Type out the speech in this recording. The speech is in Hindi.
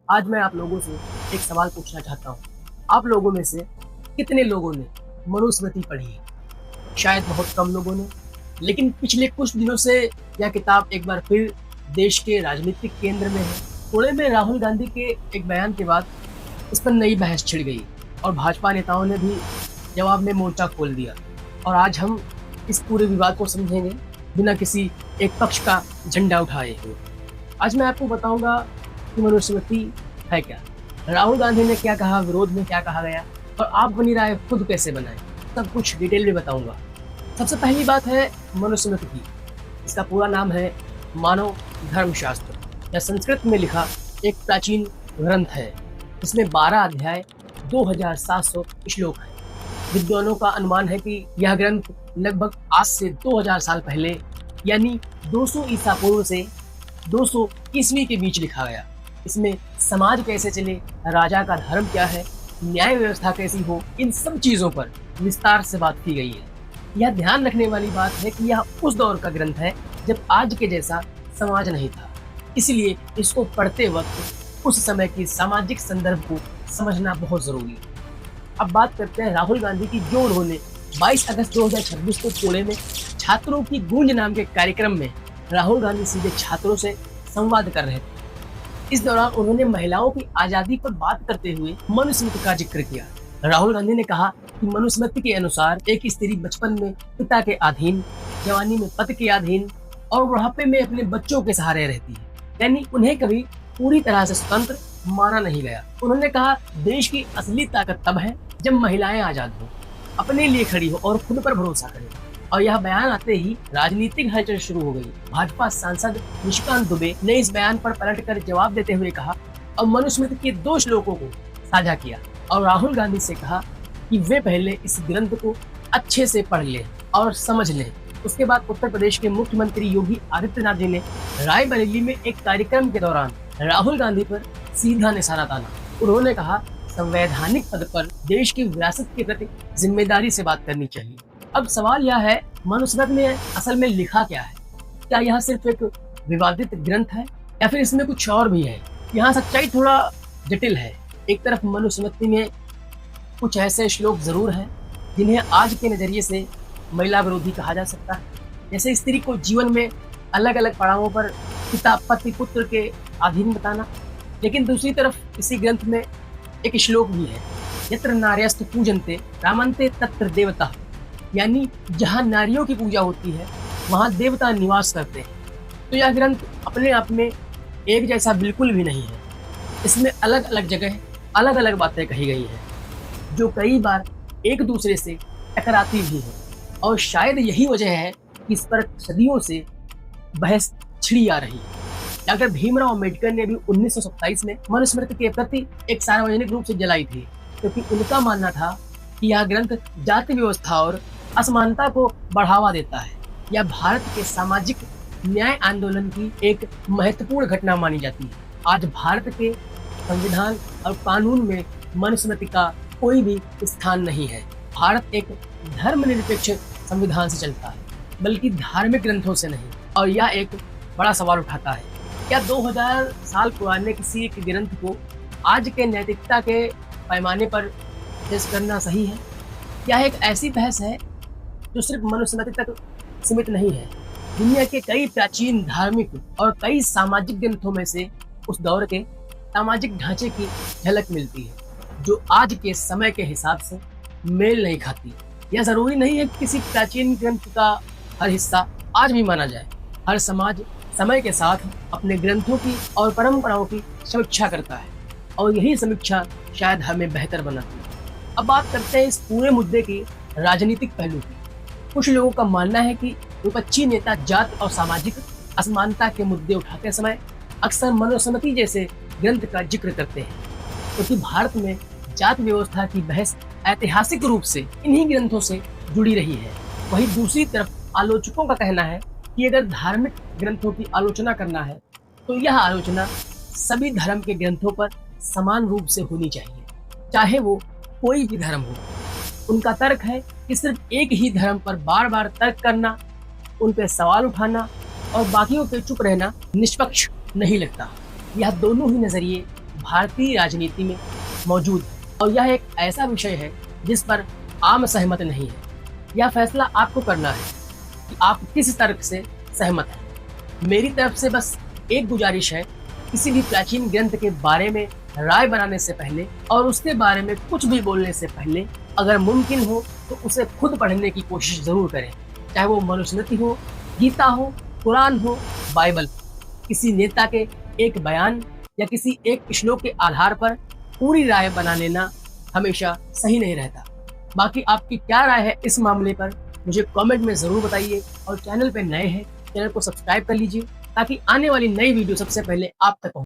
आज मैं आप लोगों से एक सवाल पूछना चाहता हूँ। आप लोगों में से कितने लोगों ने मनुस्मृति पढ़ी है? शायद बहुत कम लोगों ने, लेकिन पिछले कुछ दिनों से यह किताब एक बार फिर देश के राजनीतिक केंद्र में है। पुणे में राहुल गांधी के एक बयान के बाद इस पर नई बहस छिड़ गई और भाजपा नेताओं ने भी जवाब में मोर्चा खोल दिया। और आज हम इस पूरे विवाद को समझेंगे बिना किसी एक पक्ष का झंडा उठाए हुए। आज मैं आपको बताऊंगा कि मनुस्मृति है क्या, राहुल गांधी ने क्या कहा, विरोध में क्या कहा गया और आप अपनी राय खुद कैसे बनाएं, सब कुछ डिटेल में बताऊंगा। सबसे पहली बात है मनुस्मृति की। इसका पूरा नाम है मानव धर्मशास्त्र। यह संस्कृत में लिखा एक प्राचीन ग्रंथ है। इसमें 12 अध्याय 2700 श्लोक हैं। विद्वानों का अनुमान है कि यह ग्रंथ लगभग आज से 2000 साल पहले यानी 200 ईसा पूर्व से 200 ईस्वी के बीच लिखा गया। इसमें समाज कैसे चले, राजा का धर्म क्या है, न्याय व्यवस्था कैसी हो, इन सब चीज़ों पर विस्तार से बात की गई है। यह ध्यान रखने वाली बात है कि यह उस दौर का ग्रंथ है जब आज के जैसा समाज नहीं था, इसलिए इसको पढ़ते वक्त उस समय की सामाजिक संदर्भ को समझना बहुत ज़रूरी है। अब बात करते हैं राहुल गांधी की, जो उन्होंने 22 अगस्त 2026 को पुणे में छात्रों की गूंज नाम के कार्यक्रम में राहुल गांधी सीधे छात्रों से संवाद कर रहे थे। इस दौरान उन्होंने महिलाओं की आज़ादी पर बात करते हुए मनुस्मृति का जिक्र किया। राहुल गांधी ने कहा कि मनुस्मृति के अनुसार एक स्त्री बचपन में पिता के अधीन, जवानी में पति के अधीन और बुढ़ापे में अपने बच्चों के सहारे रहती है, यानी उन्हें कभी पूरी तरह से स्वतंत्र माना नहीं गया। उन्होंने कहा देश की असली ताकत तब है जब महिलाएं आजाद हो, अपने लिए खड़ी हो और खुद पर भरोसा करें। और यह बयान आते ही राजनीतिक हलचल शुरू हो गई। भाजपा सांसद निशिकांत दुबे ने इस बयान पर पलटकर जवाब देते हुए कहा और मनुस्मृति के 2 श्लोकों को साझा किया और राहुल गांधी से कहा कि वे पहले इस ग्रंथ को अच्छे से पढ़ लें और समझ लें। उसके बाद उत्तर प्रदेश के मुख्यमंत्री योगी आदित्यनाथ जी ने रायबरेली में एक कार्यक्रम के दौरान राहुल गांधी पर सीधा निशाना ताना। उन्होंने कहा संवैधानिक पद पर देश की विरासत के प्रति जिम्मेदारी से बात करनी चाहिए। अब सवाल यह है, मनुस्मृति में असल में लिखा क्या है? क्या यह सिर्फ एक विवादित ग्रंथ है या फिर इसमें कुछ और भी है? यहाँ सच्चाई थोड़ा जटिल है। एक तरफ मनुस्मृति में कुछ ऐसे श्लोक जरूर हैं जिन्हें आज के नजरिए से महिला विरोधी कहा जा सकता है, जैसे स्त्री को जीवन में अलग अलग पड़ावों पर पिता पति पुत्र के अधीन बताना। लेकिन दूसरी तरफ इसी ग्रंथ में एक श्लोक भी है, यत्र नार्यस्तु पूजन्ते रामन्ते तत्र देवता, यानी जहाँ नारियों की पूजा होती है वहाँ देवता निवास करते हैं। तो यह ग्रंथ अपने आप में एक जैसा बिल्कुल भी नहीं है। इसमें अलग अलग जगह अलग अलग बातें कही गई हैं जो कई बार एक दूसरे से टकराती भी हैं और शायद यही वजह है कि इस पर सदियों से बहस छिड़ी आ रही है। डॉक्टर भीमराव अम्बेडकर ने भी 1927 में मनुस्मृति के प्रति एक सार्वजनिक रूप से जलाई थी, क्योंकि उनका मानना था कि यह ग्रंथ जाति व्यवस्था और असमानता को बढ़ावा देता है। यह भारत के सामाजिक न्याय आंदोलन की एक महत्वपूर्ण घटना मानी जाती है। आज भारत के संविधान और कानून में मनुस्मृति का कोई भी स्थान नहीं है। भारत एक धर्मनिरपेक्ष संविधान से चलता है, बल्कि धार्मिक ग्रंथों से नहीं। और यह एक बड़ा सवाल उठाता है, क्या 2000 साल पुराने किसी एक ग्रंथ को आज के नैतिकता के पैमाने पर पेश करना सही है? यह एक ऐसी बहस है जो सिर्फ मनुस्मृति तक सीमित नहीं है। दुनिया के कई प्राचीन धार्मिक और कई सामाजिक ग्रंथों में से उस दौर के सामाजिक ढांचे की झलक मिलती है जो आज के समय के हिसाब से मेल नहीं खाती। यह जरूरी नहीं है कि किसी प्राचीन ग्रंथ का हर हिस्सा आज भी माना जाए। हर समाज समय के साथ अपने ग्रंथों की और परंपराओं की समीक्षा करता है और यही समीक्षा शायद हमें बेहतर बनाती है। अब बात करते हैं इस पूरे मुद्दे की राजनीतिक पहलू की। कुछ लोगों का मानना है कि विपक्षी नेता जाति और सामाजिक असमानता के मुद्दे उठाते समय अक्सर मनुस्मृति जैसे ग्रंथ का जिक्र करते हैं, क्योंकि भारत में जाति व्यवस्था की बहस ऐतिहासिक रूप से इन्हीं ग्रंथों से जुड़ी रही है। वहीं दूसरी तरफ आलोचकों का कहना है कि अगर धार्मिक ग्रंथों की आलोचना करना है तो यह आलोचना सभी धर्म के ग्रंथों पर समान रूप से होनी चाहिए, चाहे वो कोई भी धर्म हो। उनका तर्क है कि सिर्फ एक ही धर्म पर बार बार तर्क करना, उन पर सवाल उठाना और बाकियों पे चुप रहना निष्पक्ष नहीं लगता। यह दोनों ही नजरिए भारतीय राजनीति में मौजूद है और यह एक ऐसा विषय है जिस पर आम सहमत नहीं है। यह फैसला आपको करना है कि आप किस तर्क से सहमत हैं। मेरी तरफ से बस एक गुजारिश है, किसी भी प्राचीन ग्रंथ के बारे में राय बनाने से पहले और उसके बारे में कुछ भी बोलने से पहले अगर मुमकिन हो तो उसे खुद पढ़ने की कोशिश ज़रूर करें, चाहे वो मनुस्मृति हो, गीता हो, कुरान हो, बाइबल हो। किसी नेता के एक बयान या किसी एक श्लोक के आधार पर पूरी राय बना लेना हमेशा सही नहीं रहता। बाकी आपकी क्या राय है इस मामले पर मुझे कमेंट में ज़रूर बताइए और चैनल पे नए हैं, चैनल को सब्सक्राइब कर लीजिए ताकि आने वाली नई वीडियो सबसे पहले आप तक पहुंचे।